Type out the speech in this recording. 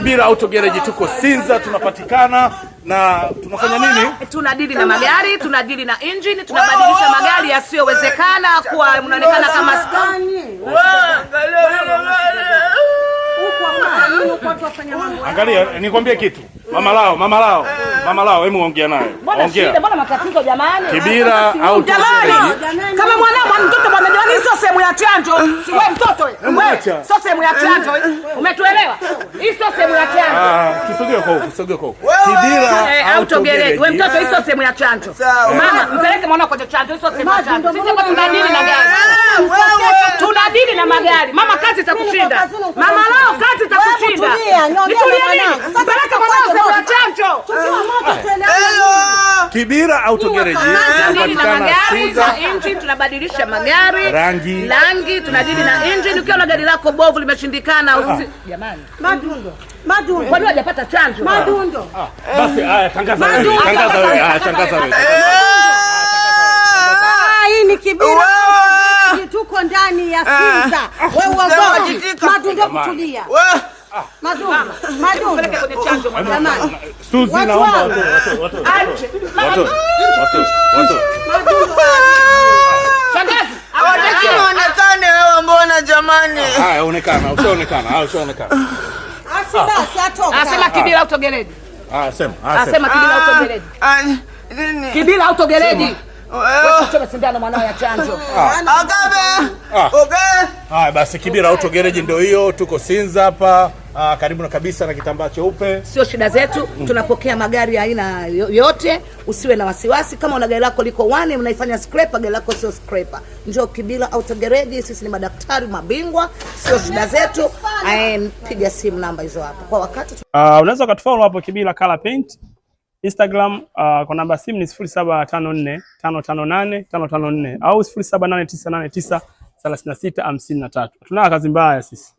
Kibira Auto Garage tuko Sinza, tunapatikana na tunafanya nini? Tunadili na magari, tunadili na engine, tunabadilisha magari yasiyowezekana kuwa unaonekana kama skani. Angalia, nikwambie kitu. Mama lao, hebu ongea naye. Ongea. Mbona matatizo jamani? Kibira Auto Garage. Kama mwanangu mtoto bwana jamani, sio sehemu ya chanjo. Si wewe mtoto wewe. Sio sehemu ya chanjo. Umetuelewa? Hii sio sehemu ya chanjo. Kisogea kwa huko. Kibira Auto Garage. Wewe mtoto, hii sio sehemu ya chanjo. Mama, mpeleke mwanao kwenye chanjo, hii sio sehemu ya chanjo. Sisi hapa tunadili na gari. Tunadili na magari. Mama, kazi itakushinda. Mama lao, kazi itakushinda. Nitulie nini? Mpeleke mwanao sehemu ya chanjo. Kibira Auto Garage tunapatikana Sinza. Engine tunabadilisha magari, rangi tunadili na engine. Ukiona gari lako bovu limeshindikana jamani, madundo kwani hajapata chanjo madundo. Basi haya, tangaza wewe. Hii ni Kibira tuko ndani ya Sinza. Wewe uongozi madundo kutulia. Madundo peleke kwenye chanjo jamani. Suzi naomba watu. Shangazi, Hawaonekane hawa mbona jamani? Haya, onekana, ushaonekana. Basi atoka. Asema Kibira Auto Garage. Asema Kibira Auto Garage. Nini? Kibira Auto Garage. Wewe choma sindano mwanao ya chanjo. Haya basi, Kibira Auto Garage ndio hiyo, tuko Sinza hapa, karibu na kabisa na kitambaa cheupe. Sio shida zetu, tunapokea magari ya aina yote, usiwe na wasiwasi. Kama una gari lako liko wani mnaifanya scraper, gari lako sio scraper, njoo Kibira Auto Garage, sisi ni madaktari mabingwa, sio shida zetu. Piga simu namba hizo hapo kwa wakati. Unaweza ukatufollow hapo Kibira Color Paint Instagram, kwa namba simu ni 0754558554 au 0789893653. Tuna kazi mbaya sisi.